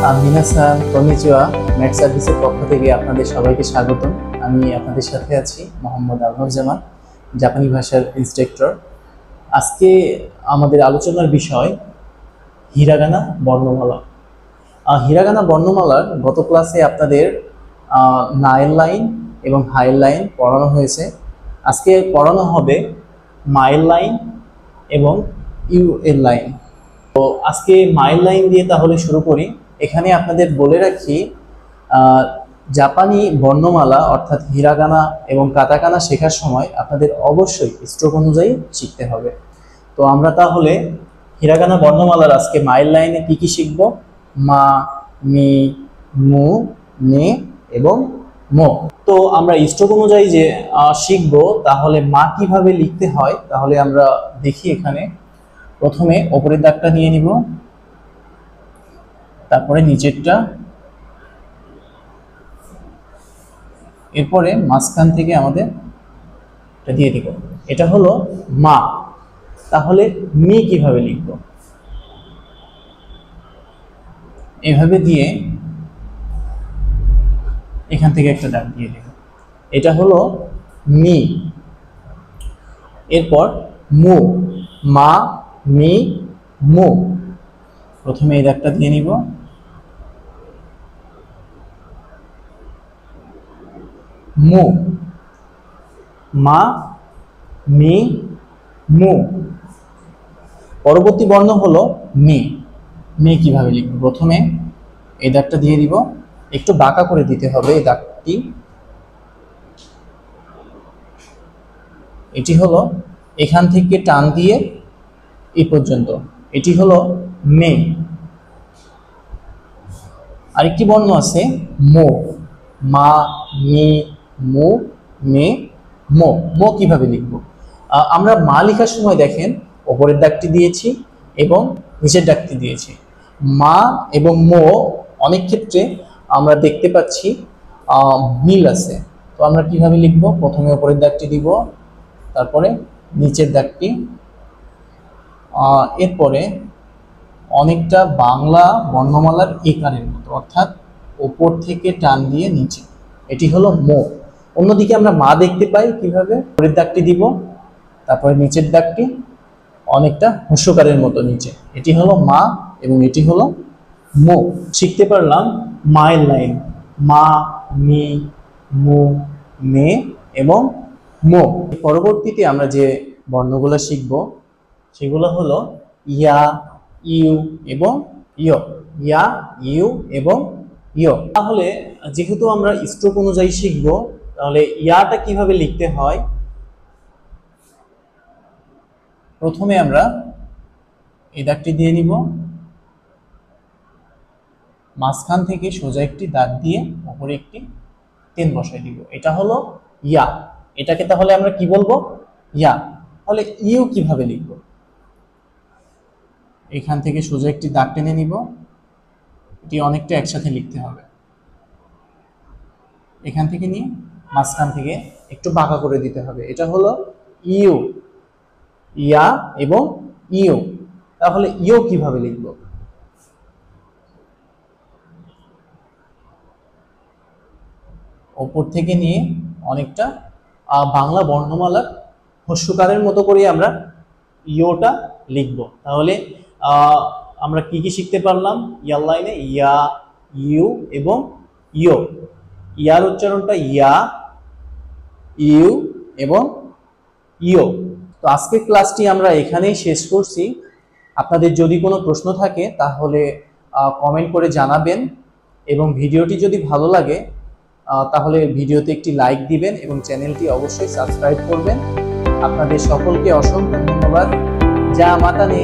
মিনাসান কনিচিওয়া math সার্ভিসের পক্ষ থেকে আপনাদের সবাইকে স্বাগতম। আমি আপনাদের সাথে আছি মোহাম্মদ আলনুরজামান, জাপানি ভাষার ইনস্ট্রাক্টর। আজকে আমাদের আলোচনার বিষয় হিরাগানা বর্ণমালা। হিরাগানা বর্ণমালার গত ক্লাসে আপনাদের নায়েল লাইন এবং হাইল লাইন পড়ানো হয়েছে। আজকে পড়ানো হবে মাইল লাইন এবং ইউএল লাইন। তো আজকে মাইল লাইন দিয়ে তাহলে শুরু করি। এখানে আপনাদের বলে রাখি, জাপানি বর্ণমালা অর্থাৎ হিরাগানা এবং কাতাকানা শেখার সময় আপনাদের অবশ্যই স্ট্রোক অনুযায়ী শিখতে হবে। তো আমরা তাহলে হিরাগানা বর্ণমালার আজকে মাইল লাইনে কি কি শিখব? মা, মি, মু, নে এবং মো। তো আমরা স্ট্রোক অনুযায়ী যে শিখব, তাহলে মা কিভাবে লিখতে হয় তাহলে আমরা দেখি। এখানে প্রথমে উপরের দাগটা নিয়ে নিব, তারপরে নিচেরটা, এরপরে মাঝখান থেকে আমাদের এটা দিয়ে দিব। এটা হলো মা। তাহলে মি কিভাবে লিখব? এভাবে দিয়ে এখান থেকে একটা দাগ দিয়ে দেব। এটা হলো মি। এরপর মু, মা, মি, মু। প্রথমে এই দাগটা দিয়ে নিব, মু, মা, মি, মু। পরবর্তী বর্ণ হলো মি। মি কিভাবে লিখব? প্রথমে এই দাগটা দিয়ে দিব, একটু বাঁকা করে দিতে হবে এই দাগটি। এটি হলো এখান থেকে টান দিয়ে এই পর্যন্ত, এটি হলো মে। আরেকটি বর্ণ আছে মো, মা, মি, মু, মে, মো। মো কিভাবে লিখব? আমরা মা লেখার সময় দেখেন উপরের দাগটি দিয়েছি এবং নিচের দাগটি দিয়েছি। মা এবং মো অনেক ক্ষেত্রে আমরা দেখতে পাচ্ছি মিল আছে। তো আমরা কিভাবে লিখব? প্রথমে উপরের দাগটি দিব, তারপরে নিচের দাগটি, এরপরে অনেকটা বাংলা বর্ণমালার একারের মতো, অর্থাৎ উপর থেকে টান দিয়ে নিচে। এটি হলো মো। অন্যদিকে আমরা মা দেখতে পাই কিভাবে? উপরের দাগটি দিব, তারপরে নিচের দাগটি অনেকটা হস্যকারের মতো নিচে। এটি হলো মা এবং এটি হলো মো। শিখতে পারলাম মায়ের লাইন, মা, মি, মু, মে এবং মো। পরবর্তীতে আমরা যে বর্ণগুলো শিখব সেগুলো হলো ইয়া, ইউ এবং ইয়। ইয়া, ইউ এবং ইয়। তাহলে যেহেতু আমরা স্ট্রোক অনুযায়ী শিখব, তাহলে ইয়াটা কিভাবে লিখতে হয়? প্রথমে আমরা এই দাগটি দিয়ে নিব, মাঝখান থেকে সোজা একটি দাগ দিয়ে উপরে একটি টেন বসাই দিব। এটা হলো ইয়া। এটাকে তাহলে আমরা কি বলবো? ইয়া। তাহলে ইউ কিভাবে লিখব? এখান থেকে সোজা একটি দাগ টেনে নিব, এটি অনেকটা একসাথে লিখতে হবে। এখান থেকে নিয়ে মাঝখান থেকে একটু বাঁকা করে দিতে হবে। এটা হলো ইউ, ইয়া এবং ইউ। তাহলে ইউ কিভাবে লিখব? উপর থেকে নিয়ে অনেকটা বাংলা বর্ণমালার হস্যকারের মতো করে আমরা ইয়োটা লিখব। তাহলে আমরা কি কি শিখতে পারলাম ইয়ার লাইনে? ইয়া, ইউ এবং ইয়ো। ইয়ার উচ্চারণটা ইয়া, ইউ এবং ইয়ো। তো আজকের ক্লাসটি আমরা এখানেই শেষ করছি। আপনাদের যদি কোনো প্রশ্ন থাকে তাহলে কমেন্ট করে জানাবেন, এবং ভিডিওটি যদি ভালো লাগে তাহলে ভিডিওতে একটি লাইক দিবেন এবং চ্যানেলটি অবশ্যই সাবস্ক্রাইব করবেন। আপনাদের সকলকে অসংখ্য ধন্যবাদ। যা মাতা নে।